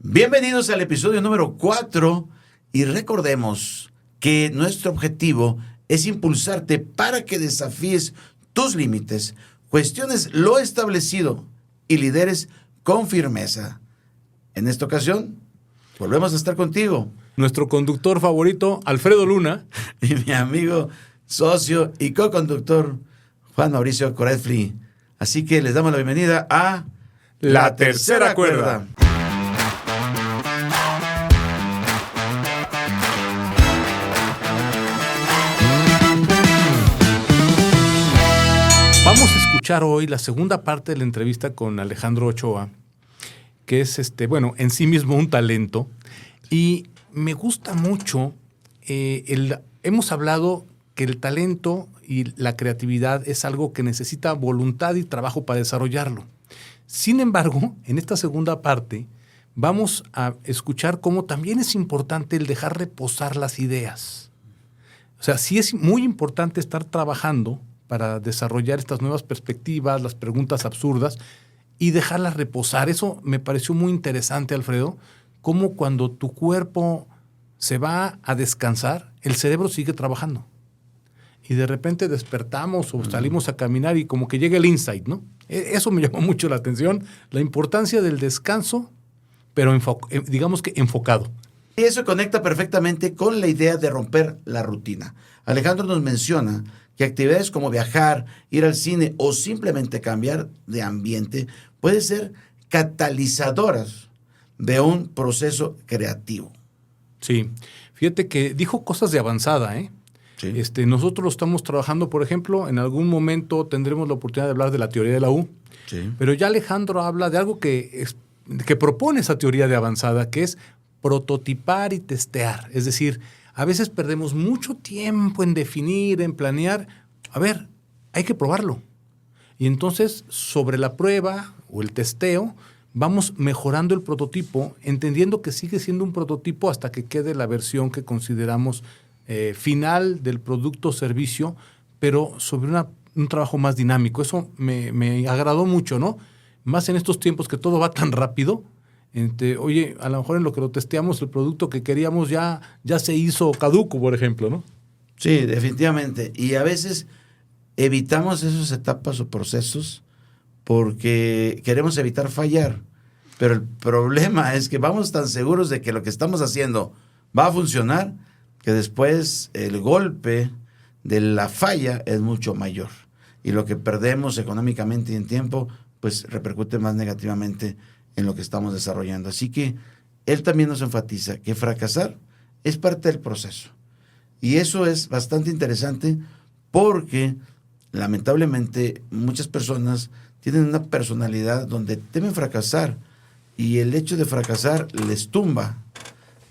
Bienvenidos al episodio número 4 y recordemos que nuestro objetivo es impulsarte para que desafíes tus límites, cuestiones lo establecido y lideres con firmeza. En esta ocasión, volvemos a estar contigo. Nuestro conductor favorito, Alfredo Luna. Y mi amigo, socio y co-conductor, Juan Mauricio Corefli. Así que les damos la bienvenida a La Tercera Cuerda. Vamos a escuchar hoy la segunda parte de la entrevista con Alejandro Ochoa, que es en sí mismo un talento. Y me gusta mucho, hemos hablado que el talento y la creatividad es algo que necesita voluntad y trabajo para desarrollarlo. Sin embargo, en esta segunda parte vamos a escuchar cómo también es importante el dejar reposar las ideas. O sea, sí es muy importante estar trabajando para desarrollar estas nuevas perspectivas, las preguntas absurdas y dejarlas reposar. Eso me pareció muy interesante, Alfredo, cómo cuando tu cuerpo se va a descansar, el cerebro sigue trabajando. Y de repente despertamos o salimos a caminar y como que llega el insight, ¿no? Eso me llamó mucho la atención, la importancia del descanso, pero digamos que enfocado. Y eso conecta perfectamente con la idea de romper la rutina. Alejandro nos menciona que actividades como viajar, ir al cine o simplemente cambiar de ambiente pueden ser catalizadoras de un proceso creativo. Sí, fíjate que dijo cosas de avanzada, ¿eh? Sí. Nosotros lo estamos trabajando, por ejemplo, en algún momento tendremos la oportunidad de hablar de la teoría de la U, Sí. pero ya Alejandro habla de algo que propone esa teoría de avanzada, que es prototipar y testear. Es decir, a veces perdemos mucho tiempo en definir, en planear. A ver, hay que probarlo. Y entonces, sobre la prueba o el testeo, vamos mejorando el prototipo, entendiendo que sigue siendo un prototipo hasta que quede la versión que consideramos final del producto o servicio, pero sobre un trabajo más dinámico. Eso me agradó mucho, ¿no? Más en estos tiempos que todo va tan rápido. Oye, a lo mejor en lo que lo testeamos, el producto que queríamos ya se hizo caduco, por ejemplo, ¿no? Sí, definitivamente. Y a veces evitamos esas etapas o procesos porque queremos evitar fallar. Pero el problema es que vamos tan seguros de que lo que estamos haciendo va a funcionar que después el golpe de la falla es mucho mayor. Y lo que perdemos económicamente y en tiempo, pues repercute más negativamente en lo que estamos desarrollando. Así que él también nos enfatiza que fracasar es parte del proceso. Y eso es bastante interesante porque lamentablemente muchas personas tienen una personalidad donde temen fracasar y el hecho de fracasar les tumba.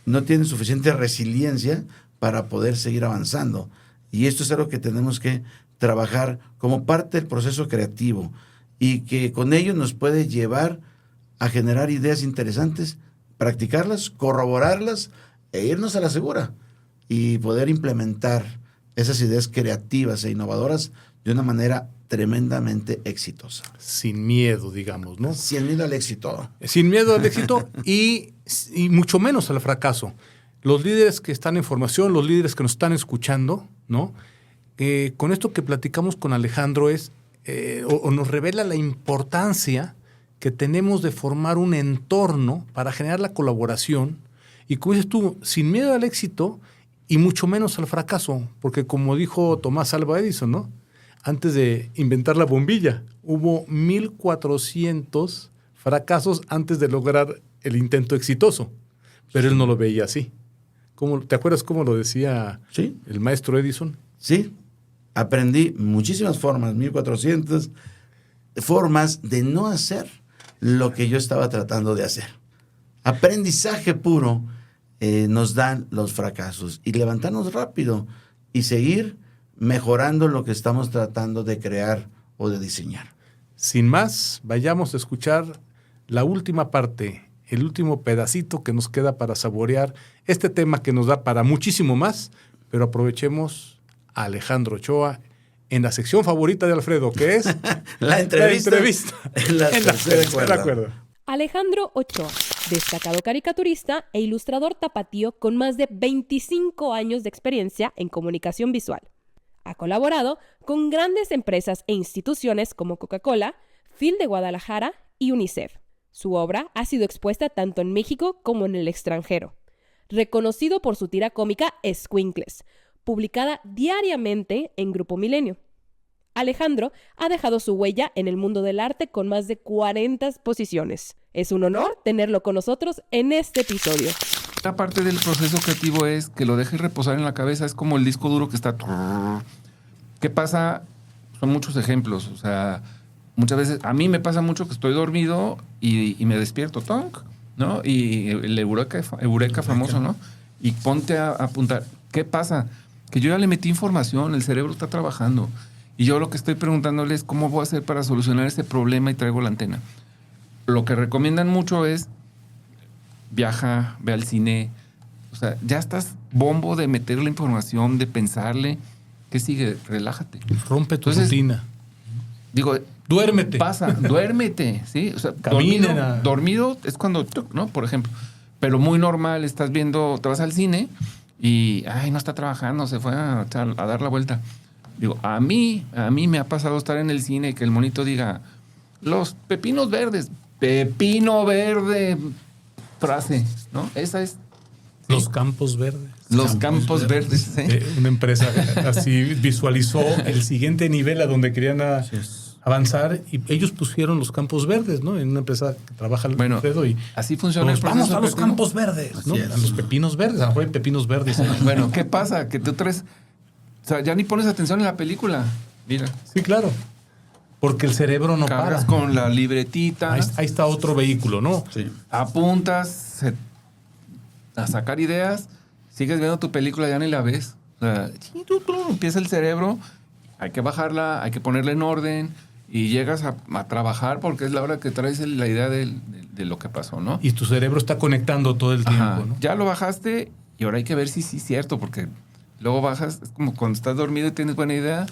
No tienen suficiente resiliencia para poder seguir avanzando. Y esto es algo que tenemos que trabajar como parte del proceso creativo y que con ello nos puede llevar a generar ideas interesantes, practicarlas, corroborarlas e irnos a la segura y poder implementar esas ideas creativas e innovadoras de una manera tremendamente exitosa. Sin miedo, digamos, ¿no? Sin miedo al éxito. Sin miedo al éxito y mucho menos al fracaso. Los líderes que están en formación, los líderes que nos están escuchando, ¿no? Con esto que platicamos con Alejandro o nos revela la importancia que tenemos de formar un entorno para generar la colaboración y, como dices tú, sin miedo al éxito y mucho menos al fracaso, porque como dijo Tomás Alva Edison, ¿no? Antes de inventar la bombilla, hubo 1400 fracasos antes de lograr el intento exitoso, pero él no lo veía así. ¿Te acuerdas cómo lo decía Sí. el maestro Edison? Sí, aprendí muchísimas formas, 1400 formas de no hacer lo que yo estaba tratando de hacer. Aprendizaje puro nos dan los fracasos y levantarnos rápido y seguir mejorando lo que estamos tratando de crear o de diseñar. Sin más, vayamos a escuchar la última parte, el último pedacito que nos queda para saborear este tema que nos da para muchísimo más, pero aprovechemos a Alejandro Ochoa en la sección favorita de Alfredo, que es La entrevista. En la tercera cuerda. Alejandro Ochoa, Destacado caricaturista e ilustrador tapatío con más de 25 años de experiencia en comunicación visual. Ha colaborado con grandes empresas e instituciones como Coca-Cola, Phil de Guadalajara y UNICEF. Su obra ha sido expuesta tanto en México como en el extranjero. Reconocido por su tira cómica Escuincles, publicada diariamente en Grupo Milenio. Alejandro ha dejado su huella en el mundo del arte con más de 40 exposiciones. Es un honor tenerlo con nosotros en este episodio. La parte del proceso creativo es que lo dejes reposar en la cabeza. Es como el disco duro que está... ¿Qué pasa? Son muchos ejemplos. O sea, muchas veces... A mí me pasa mucho que estoy dormido y me despierto. ¡Tonk! ¿No? Y el eureka famoso, ¿no? Y ponte a apuntar. ¿Qué pasa? Que yo ya le metí información. El cerebro está trabajando. Y yo lo que estoy preguntándole es cómo voy a hacer para solucionar este problema y traigo la antena. Lo que recomiendan mucho es viaja, ve al cine. O sea, ya estás bombo de meter la información, de pensarle. ¿Qué sigue? Relájate. Rompe tu rutina. Digo, duérmete. Duérmete, ¿sí? O sea, dormido es cuando, ¿no? Por ejemplo. Pero muy normal, estás viendo, te vas al cine y, ay, no está trabajando, se fue a dar la vuelta. Digo, a mí me ha pasado estar en el cine y que el monito diga, los pepinos verdes, pepino verde, frase, ¿no? Esa es. ¿Sí? Los campos verdes. Los campos verdes, ¿sí? Una empresa así visualizó el siguiente nivel a donde querían avanzar y ellos pusieron los campos verdes, ¿no? En una empresa que trabaja el Alfredo y así funciona el proceso. Vamos a los campos verdes, ¿no? A los pepinos verdes, a lo mejor hay pepinos verdes. Bueno, ¿qué pasa? Que tú traes... O sea, ya ni pones atención en la película. Mira. Sí, claro. Porque el cerebro no cargas para. Con la libretita. Ahí está otro vehículo, ¿no? Sí. Apuntas a sacar ideas, sigues viendo tu película, ya ni la ves. O sea, empieza el cerebro, hay que bajarla, hay que ponerla en orden y llegas a trabajar porque es la hora que traes la idea de lo que pasó, ¿no? Y tu cerebro está conectando todo el tiempo, ¿no? Ya lo bajaste y ahora hay que ver si sí es cierto, porque luego bajas, es como cuando estás dormido y tienes buena idea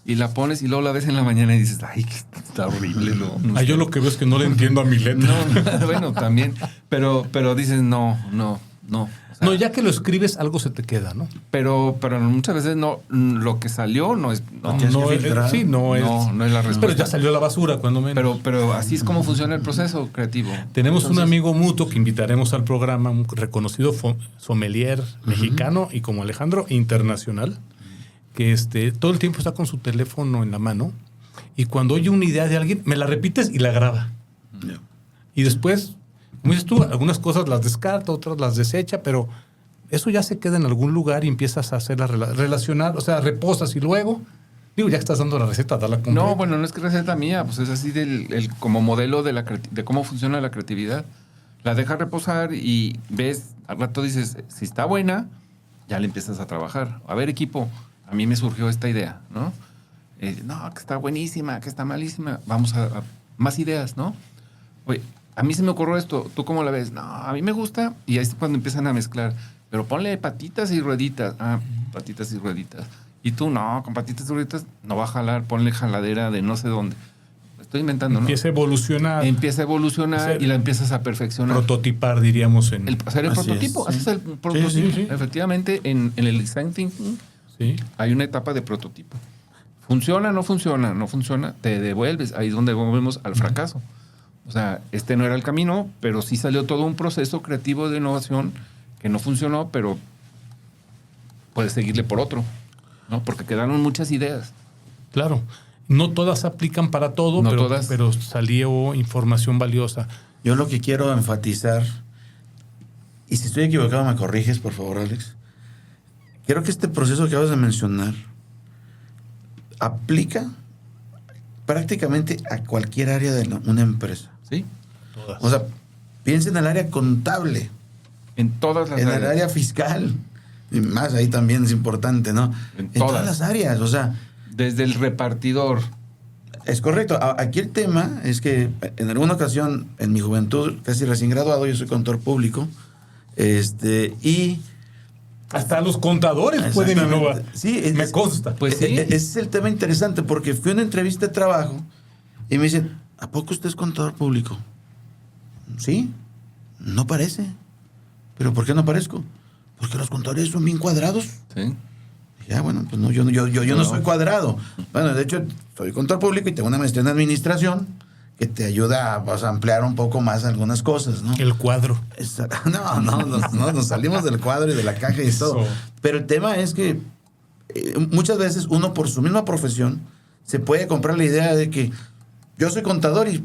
y la pones y luego la ves en la mañana y dices, ay, está horrible. No yo lo que veo es que no le entiendo a mi letra. No, bueno, también. Pero dices, no. O sea, no, ya que lo escribes, algo se te queda, ¿no? Pero muchas veces no, lo que salió no es... No es la respuesta. Pero ya salió a la basura, cuando menos. Pero así es como funciona el proceso creativo. Tenemos un amigo mutuo que invitaremos al programa, un reconocido sommelier mexicano y como Alejandro, internacional, que todo el tiempo está con su teléfono en la mano y cuando oye una idea de alguien, me la repites y la graba. Yeah. Y después... Como dices tú, algunas cosas las descarta, otras las desecha, pero eso ya se queda en algún lugar y empiezas a hacerla relacionar, o sea, reposas y luego, ya estás dando la receta, dala completa. No, bueno, no es que receta mía, pues es así como modelo de cómo funciona la creatividad. La dejas reposar y ves, al rato dices, si está buena, ya le empiezas a trabajar. A ver, equipo, a mí me surgió esta idea, ¿no? No, que está buenísima, que está malísima, vamos a más ideas, ¿no? Oye, a mí se me ocurrió esto, ¿tú cómo la ves? No, a mí me gusta y ahí es cuando empiezan a mezclar. Pero ponle patitas y rueditas. Patitas y rueditas. Y tú, no, con patitas y rueditas no va a jalar, ponle jaladera de no sé dónde. Estoy inventando, Empieza a evolucionar. Empieza a evolucionar y la empiezas a perfeccionar. Prototipar, diríamos. Hacer el prototipo. Haces el prototipo. Sí. Efectivamente, en el design thinking hay una etapa de prototipo. ¿Funciona? No funciona, te devuelves. Ahí es donde volvemos al fracaso. O sea, no era el camino, pero sí salió todo un proceso creativo de innovación que no funcionó, pero puedes seguirle por otro, ¿no? Porque quedaron muchas ideas. Claro. No todas aplican para todo, pero salió información valiosa. Yo lo que quiero enfatizar, y si estoy equivocado me corriges, por favor, Alex. Creo que este proceso que acabas de mencionar aplica prácticamente a cualquier área de una empresa. Sí. Todas. O sea, piensa en el área contable. En todas las áreas. En el área fiscal. Y más, ahí también es importante, ¿no? En todas las áreas, o sea. Desde el repartidor. Es correcto. Aquí el tema es que en alguna ocasión, en mi juventud, casi recién graduado, yo soy contador público, y... Hasta los contadores pueden innovar. Sí, me consta. Pues sí. Ese es el tema interesante, porque fui a una entrevista de trabajo y me dicen, ¿a poco usted es contador público? Sí. no parece. ¿Pero por qué no parezco? Porque los contadores son bien cuadrados. Sí. Ya, bueno, pues no, yo no soy cuadrado. Bueno, de hecho, soy contador público y tengo una maestría en administración que te ayuda a, pues, a ampliar un poco más algunas cosas, ¿no? El cuadro. No, nos salimos del cuadro y de la caja y todo. Pero el tema es que muchas veces uno por su misma profesión se puede comprar la idea de que yo soy contador y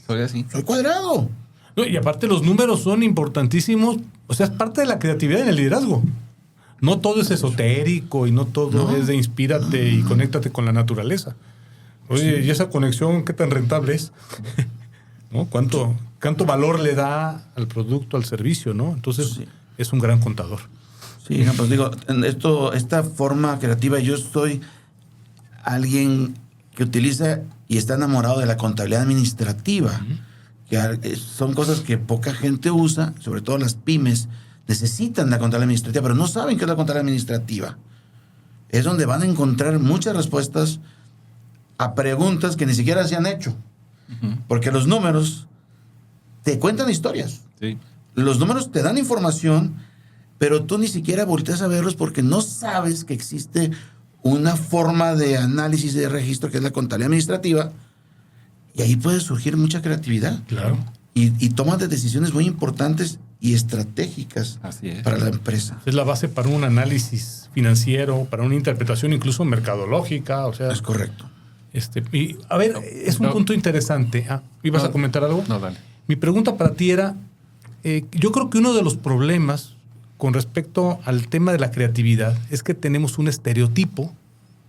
Soy así. soy cuadrado. No, y aparte los números son importantísimos. O sea, es parte de la creatividad en el liderazgo. No todo es esotérico y no todo es de inspírate y conéctate con la naturaleza. Oye, ¿y esa conexión qué tan rentable es? ¿No? ¿Cuánto valor le da al producto, al servicio, ¿no? Entonces, es un gran contador. Sí, pues digo, esta forma creativa, yo soy alguien que utiliza y está enamorado de la contabilidad administrativa. Que son cosas que poca gente usa, sobre todo las pymes, necesitan la contabilidad administrativa, pero no saben qué es la contabilidad administrativa. Es donde van a encontrar muchas respuestas a preguntas que ni siquiera se han hecho. Porque los números te cuentan historias. Sí. Los números te dan información, pero tú ni siquiera volteas a verlos porque no sabes que existe una forma de análisis y de registro que es la contabilidad administrativa, y ahí puede surgir mucha creatividad. Claro. Y tomas de decisiones muy importantes y estratégicas Así es. para la empresa. Es la base para un análisis financiero, para una interpretación incluso mercadológica. O sea, Es correcto. y a ver, es un punto interesante. ¿Ibas a comentar algo? No, dale. Mi pregunta para ti era, yo creo que uno de los problemas con respecto al tema de la creatividad es que tenemos un estereotipo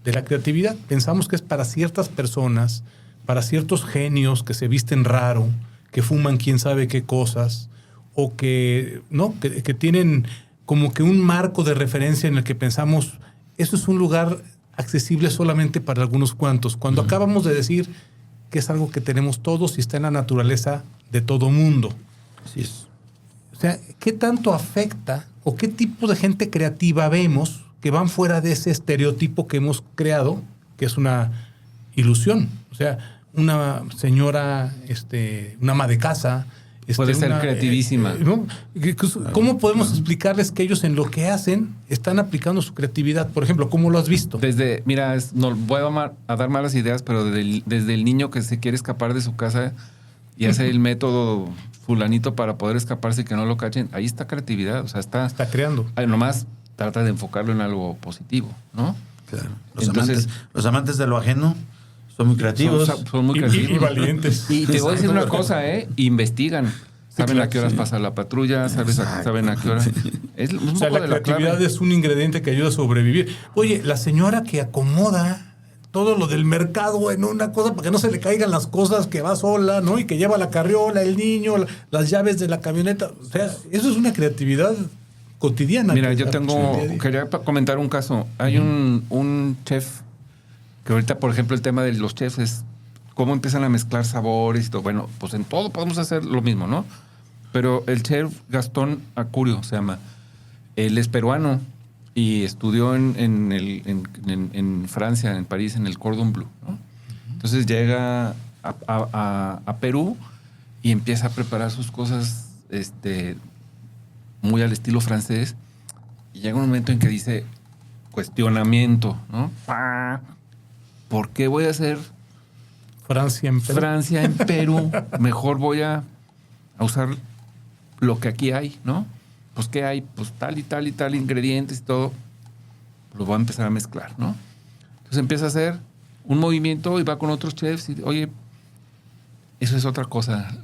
de la creatividad. Pensamos que es para ciertas personas, para ciertos genios que se visten raro, que fuman quién sabe qué cosas, o que tienen como que un marco de referencia en el que pensamos, eso es un lugar accesible solamente para algunos cuantos, cuando acabamos de decir que es algo que tenemos todos y está en la naturaleza de todo mundo. Así es. O sea, ¿qué tanto afecta o qué tipo de gente creativa vemos que van fuera de ese estereotipo que hemos creado, que es una ilusión? O sea, una señora, una ama de casa. Puede ser creativísima. ¿No? ¿Cómo podemos explicarles que ellos en lo que hacen están aplicando su creatividad? Por ejemplo, ¿cómo lo has visto? Mira, no voy a dar malas ideas, pero desde el niño que se quiere escapar de su casa y hace el método fulanito para poder escaparse y que no lo cachen, ahí está creatividad. O sea, está creando. Nomás trata de enfocarlo en algo positivo, ¿no? Claro. Entonces, los amantes de lo ajeno son muy creativos. Son muy creativos. Y valientes. Y te voy a decir una cosa, investigan. Saben a qué horas pasa la patrulla, saben a qué hora. Es un poco la creatividad clave. es un ingrediente que ayuda a sobrevivir. Oye, la señora que acomoda todo lo del mercado en una cosa para que no se le caigan las cosas, que va sola, ¿no? Y que lleva la carriola, el niño, las llaves de la camioneta. O sea, eso es una creatividad cotidiana. Mira, quería comentar un caso. Hay un chef que ahorita, por ejemplo, el tema de los chefs es cómo empiezan a mezclar sabores y todo. Bueno, pues en todo podemos hacer lo mismo, ¿no? Pero el chef Gastón Acurio se llama. Él es peruano y estudió en Francia, en París, en el Cordon Bleu, ¿no? Entonces llega a Perú y empieza a preparar sus cosas muy al estilo francés. Y llega un momento en que dice cuestionamiento, ¿no? ¿Por qué voy a hacer Francia en Perú? Mejor voy a usar lo que aquí hay, ¿no? Pues ¿qué hay? Pues tal y tal y tal ingredientes y todo. Lo voy a empezar a mezclar, ¿no? Entonces empieza a hacer un movimiento y va con otros chefs y, oye, eso es otra cosa.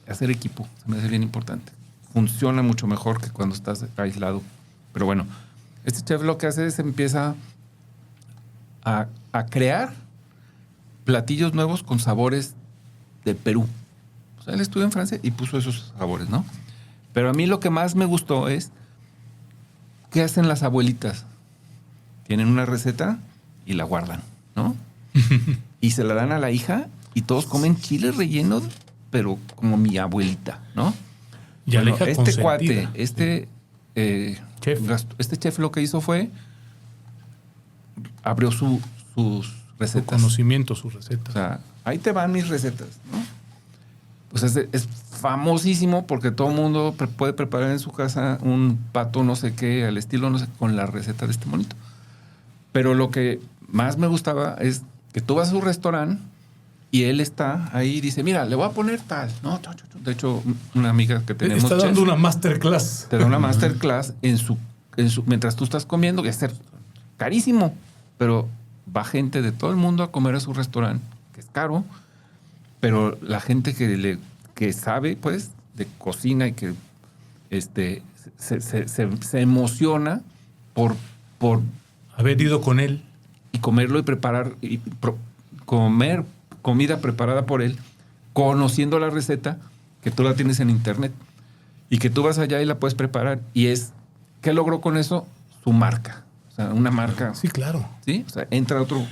Hacer equipo se me hace bien importante. Funciona mucho mejor que cuando estás aislado. Pero bueno, este chef lo que hace es empieza a crear platillos nuevos con sabores de Perú. O sea, él estudió en Francia y puso esos sabores, ¿no? Pero a mí lo que más me gustó es ¿qué hacen las abuelitas? Tienen una receta y la guardan, ¿no? Y se la dan a la hija y todos comen chile relleno, pero como mi abuelita, ¿no? Y a la hija consentida. Cuate, este chef lo que hizo fue abrió sus recetas. Su conocimiento, sus recetas. O sea, ahí te van mis recetas, ¿no? pues es famosísimo porque todo el mundo puede preparar en su casa un pato no sé qué, al estilo no sé, con la receta de este monito. Pero lo que más me gustaba es que tú vas a su restaurante y él está ahí y dice, mira, le voy a poner tal. No, de hecho, una amiga que tenemos... Está dando chef, una masterclass. te da una masterclass mientras tú estás comiendo, que es carísimo, pero va gente de todo el mundo a comer a su restaurante, que es caro, pero la gente que sabe, pues, de cocina y que se emociona por Haber ido con él. y comerlo y preparar, comer comida preparada por él, conociendo la receta, que tú la tienes en internet y que tú vas allá y la puedes preparar. Y ¿qué logró con eso? Su marca. O sea, una marca. Sí, claro. ¿Sí? O sea, entra otro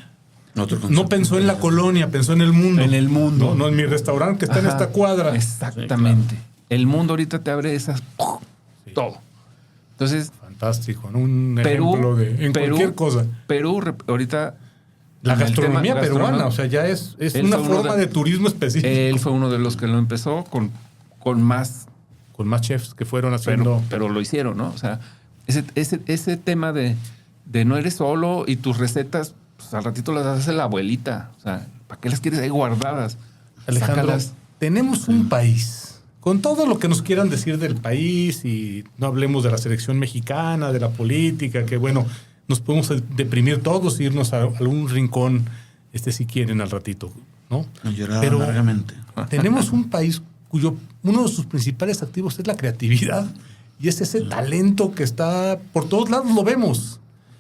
concepto. No pensó en la colonia, pensó en el mundo. En el mundo. No en mi restaurante que está en Ajá, esta cuadra. Exactamente. Sí, claro. El mundo ahorita te abre esas... Todo. Entonces... Fantástico. Un ejemplo de... cualquier cosa. Perú, ahorita... La gastronomía tema, peruana, o sea, ya es una forma de turismo específico. Él fue uno de los que lo empezó con más... Con más chefs que fueron haciendo... Pero lo hicieron, ¿no? O sea, ese tema de no eres solo y tus recetas, pues al ratito las hace la abuelita. O sea, ¿para qué las quieres ahí guardadas? Alejandro, Sácalas. tenemos un país, con todo lo que nos quieran decir del país, y no hablemos de la selección mexicana, de la política, que bueno, nos podemos deprimir todos e irnos a algún rincón, si quieren, al ratito, ¿no? Llorar amargamente. Tenemos un país cuyo uno de sus principales activos es la creatividad, y es ese talento que está por todos lados, lo vemos.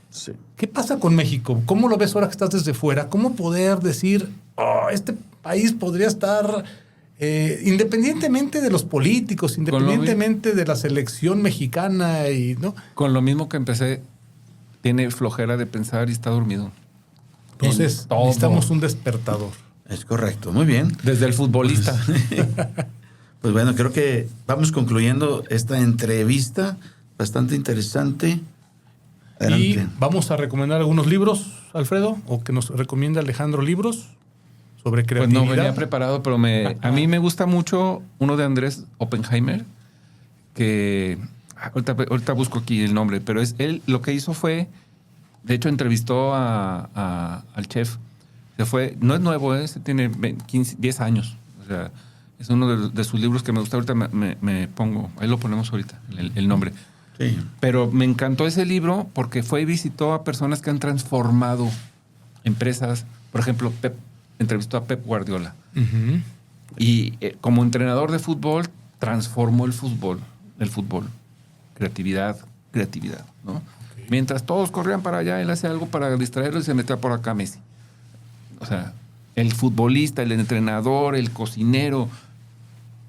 Sí. ¿Qué pasa con México? ¿Cómo lo ves ahora que estás desde fuera? ¿Cómo poder decir, este país podría estar, independientemente de los políticos, independientemente de la selección mexicana, ¿no? Con lo mismo que empecé, tiene flojera de pensar y está dormido. Entonces, necesitamos un despertador. Es correcto, muy bien. Desde el futbolista. Pues bueno, creo que vamos concluyendo esta entrevista bastante interesante. Adelante. Y vamos a recomendar algunos libros, Alfredo, o que nos recomienda Alejandro libros sobre Pues creatividad. no venía preparado, pero a mí me gusta mucho uno de Andrés Oppenheimer, que ahorita busco aquí el nombre, pero él lo que hizo fue, de hecho entrevistó al chef. No es nuevo, tiene 10 años. O sea, es uno de sus libros que me gusta. Ahorita me pongo, ahí lo ponemos ahorita, el nombre. Sí. Pero me encantó ese libro porque fue y visitó a personas que han transformado empresas. Por ejemplo, entrevistó a Pep Guardiola. Uh-huh. Y como entrenador de fútbol, transformó el fútbol. Creatividad, ¿no? Okay. Mientras todos corrían para allá, él hacía algo para distraerlos y se metía por acá Messi. O sea, el futbolista, el entrenador, el cocinero,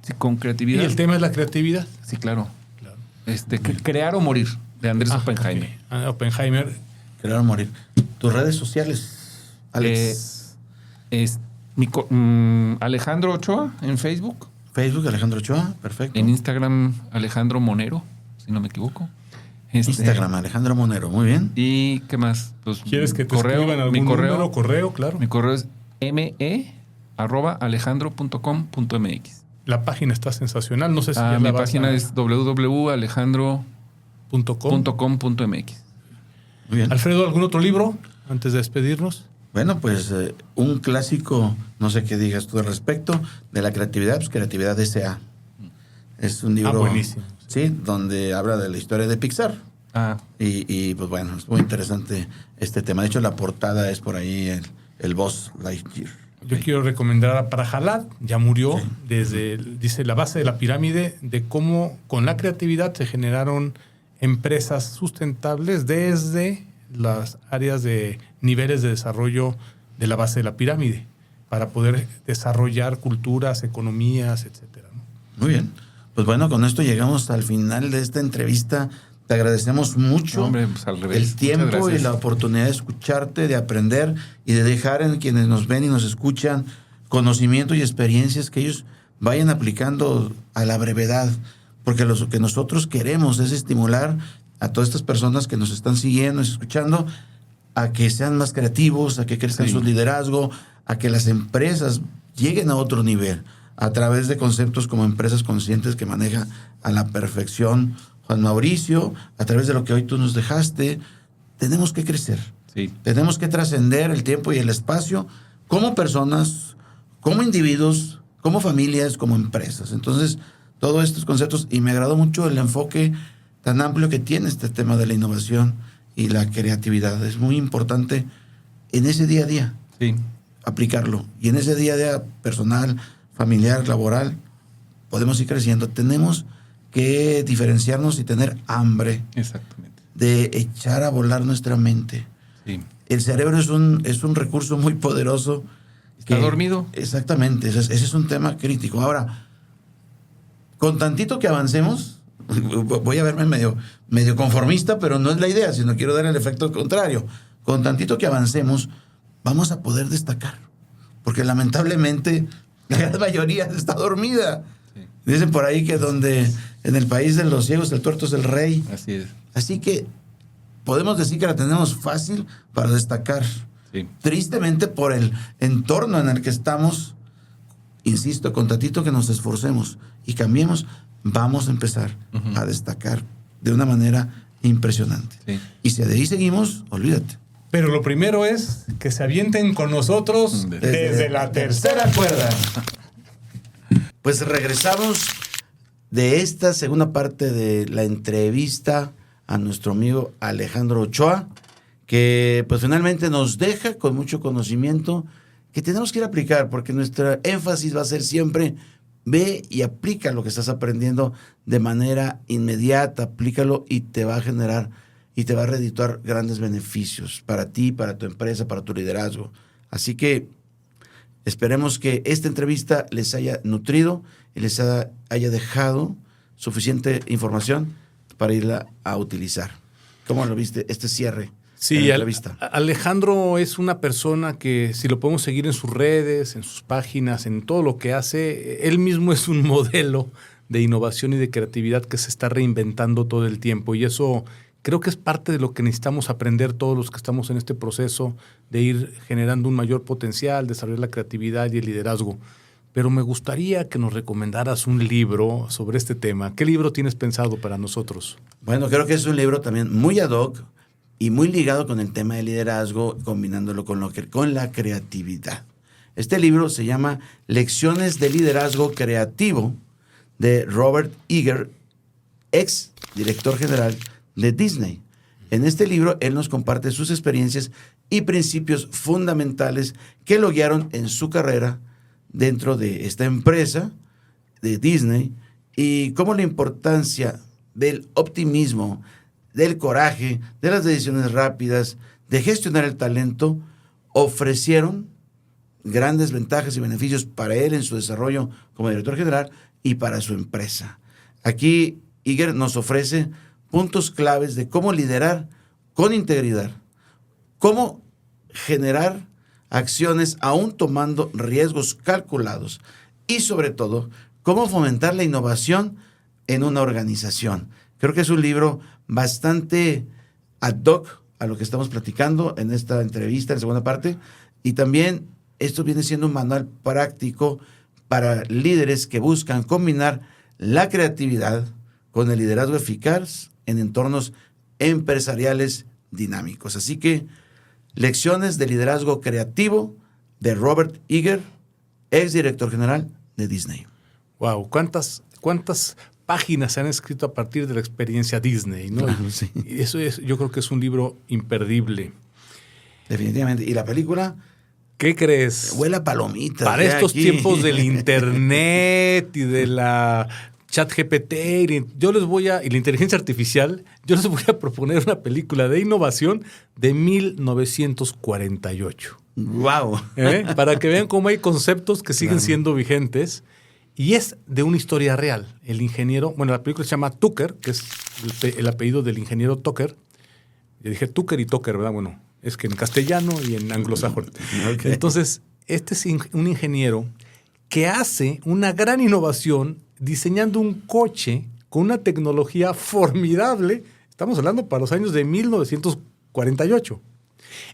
sí, con creatividad. ¿Y el tema es la creatividad? Sí, claro. Crear o morir, de Andrés Oppenheimer. Okay. Oppenheimer. Crear o morir. ¿Tus redes sociales, Alex? Alejandro Ochoa en Facebook. Facebook, Alejandro Ochoa, perfecto. En Instagram, Alejandro Monero, si no me equivoco. Instagram, Alejandro Monero, muy bien. ¿Y qué más? Pues, ¿quieres que te escriban algún número, correo? Claro. Mi correo es me@alejandro.com.mx. La página está sensacional, no sé si mi página es www.alejandro.com.mx. Muy bien. Alfredo, ¿algún otro libro antes de despedirnos? Bueno, pues un clásico, no sé qué digas tú al respecto, de la creatividad, pues Creatividad S.A. Es un libro, buenísimo. Sí, donde habla de la historia de Pixar. Y pues bueno, es muy interesante este tema. De hecho, la portada es por ahí el Buzz Lightyear. Yo quiero recomendar a Prahalad, ya murió, sí. Dice la base de la pirámide, de cómo con la creatividad se generaron empresas sustentables desde las áreas de niveles de desarrollo de la base de la pirámide, para poder desarrollar culturas, economías, etcétera, ¿no? Muy bien. Pues bueno, con esto llegamos al final de esta entrevista. Te agradecemos mucho pues al revés. El tiempo y la oportunidad de escucharte, de aprender y de dejar en quienes nos ven y nos escuchan conocimiento y experiencias que ellos vayan aplicando a la brevedad. Porque lo que nosotros queremos es estimular a todas estas personas que nos están siguiendo y escuchando a que sean más creativos, a que crezcan su liderazgo, a que las empresas lleguen a otro nivel, a través de conceptos como empresas conscientes que maneja a la perfección Juan Mauricio, a través de lo que hoy tú nos dejaste. Tenemos que crecer. Sí. Tenemos que trascender el tiempo y el espacio como personas, como individuos, como familias, como empresas. Entonces, todos estos conceptos, y me agradó mucho el enfoque tan amplio que tiene este tema de la innovación y la creatividad. Es muy importante en ese día a día aplicarlo. Y en ese día a día personal, familiar, laboral, podemos ir creciendo. Tenemos que diferenciarnos y tener hambre. Exactamente. De echar a volar nuestra mente. Sí. El cerebro es un recurso muy poderoso. ¿Está dormido? Exactamente, ese es un tema crítico. Ahora, con tantito que avancemos, voy a verme medio conformista, pero no es la idea, sino quiero dar el efecto contrario. Con tantito que avancemos, vamos a poder destacar. Porque lamentablemente la gran mayoría está dormida. Sí. Dicen por ahí que donde en el país de los ciegos el tuerto es el rey. Así es. Así que podemos decir que la tenemos fácil para destacar. Sí. Tristemente por el entorno en el que estamos, insisto, con tantito que nos esforcemos y cambiemos, vamos a empezar a destacar de una manera impresionante. Sí. Y si de ahí seguimos, olvídate. Pero lo primero es que se avienten con nosotros desde la tercera cuerda. Pues regresamos de esta segunda parte de la entrevista a nuestro amigo Alejandro Ochoa, que pues finalmente nos deja con mucho conocimiento que tenemos que ir a aplicar, porque nuestra énfasis va a ser siempre ve y aplica lo que estás aprendiendo de manera inmediata, aplícalo y te va a generar y te va a redituar grandes beneficios para ti, para tu empresa, para tu liderazgo. Así que esperemos que esta entrevista les haya nutrido y les haya dejado suficiente información para irla a utilizar. ¿Cómo lo viste este cierre? Sí, Alejandro es una persona que si lo podemos seguir en sus redes, en sus páginas, en todo lo que hace, él mismo es un modelo de innovación y de creatividad que se está reinventando todo el tiempo, y eso creo que es parte de lo que necesitamos aprender todos los que estamos en este proceso de ir generando un mayor potencial, desarrollar la creatividad y el liderazgo. Pero me gustaría que nos recomendaras un libro sobre este tema. ¿Qué libro tienes pensado para nosotros? Bueno, creo que es un libro también muy ad hoc y muy ligado con el tema del liderazgo, combinándolo con la creatividad. Este libro se llama Lecciones de Liderazgo Creativo, de Robert Iger, ex director general de Disney. En este libro, él nos comparte sus experiencias y principios fundamentales que lo guiaron en su carrera dentro de esta empresa de Disney, y cómo la importancia del optimismo, del coraje, de las decisiones rápidas, de gestionar el talento, ofrecieron grandes ventajas y beneficios para él en su desarrollo como director general y para su empresa. Aquí Iger nos ofrece puntos claves de cómo liderar con integridad, cómo generar acciones aún tomando riesgos calculados y sobre todo cómo fomentar la innovación en una organización. Creo que es un libro bastante ad hoc a lo que estamos platicando en esta entrevista, en la segunda parte, y también esto viene siendo un manual práctico para líderes que buscan combinar la creatividad con el liderazgo eficaz en entornos empresariales dinámicos. Así que Lecciones de Liderazgo Creativo de Robert Iger, ex director general de Disney. Wow, ¿cuántas páginas se han escrito a partir de la experiencia Disney, ¿no? Claro, sí. Y eso yo creo que es un libro imperdible. Definitivamente. ¿Y la película? ¿Qué crees? Huele a palomitas. Para estos tiempos del internet y de la ChatGPT y la inteligencia artificial, yo les voy a proponer una película de innovación de 1948. ¡Wow! Para que vean cómo hay conceptos que siguen siendo vigentes. Y es de una historia real. El ingeniero, la película se llama Tucker, que es el apellido del ingeniero Tucker. Yo dije Tucker y Tucker, ¿verdad? Bueno, es que en castellano y en anglosajón. Okay. Entonces, este es un ingeniero que hace una gran innovación diseñando un coche con una tecnología formidable. Estamos hablando para los años de 1948.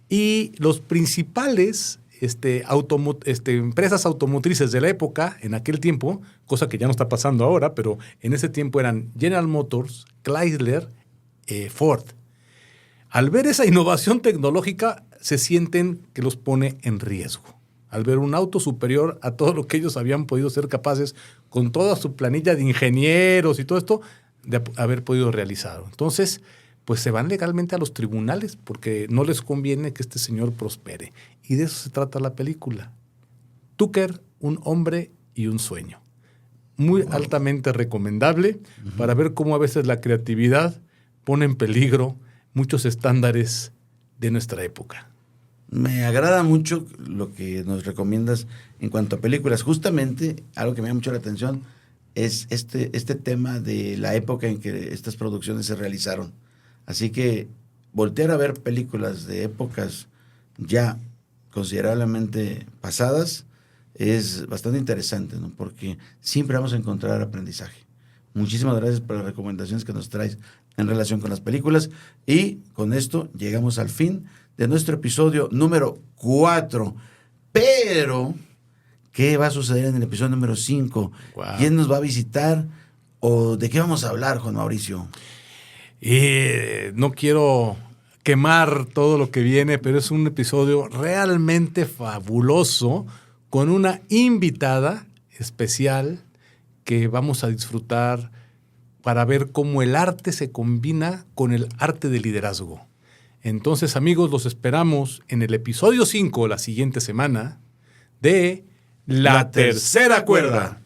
Y los principales empresas automotrices de la época, en aquel tiempo, cosa que ya no está pasando ahora, pero en ese tiempo eran General Motors, Chrysler, Ford. Al ver esa innovación tecnológica, se sienten que los pone en riesgo. Al ver un auto superior a todo lo que ellos habían podido ser capaces, con toda su planilla de ingenieros y todo esto, de haber podido realizar. Entonces, pues se van legalmente a los tribunales porque no les conviene que este señor prospere. Y de eso se trata la película. Tucker, un hombre y un sueño. Muy altamente recomendable para ver cómo a veces la creatividad pone en peligro muchos estándares de nuestra época. Me agrada mucho lo que nos recomiendas en cuanto a películas. Justamente, algo que me llama mucho la atención es este tema de la época en que estas producciones se realizaron. Así que voltear a ver películas de épocas ya considerablemente pasadas es bastante interesante, ¿no? Porque siempre vamos a encontrar aprendizaje. Muchísimas gracias por las recomendaciones que nos traes en relación con las películas. Y con esto llegamos al fin de nuestro episodio número 4. Pero, ¿qué va a suceder en el episodio número 5? Wow. ¿Quién nos va a visitar? ¿O de qué vamos a hablar, Juan Mauricio? No quiero quemar todo lo que viene, pero es un episodio realmente fabuloso con una invitada especial que vamos a disfrutar para ver cómo el arte se combina con el arte de liderazgo. Entonces, amigos, los esperamos en el episodio 5 la siguiente semana de La Tercera Cuerda.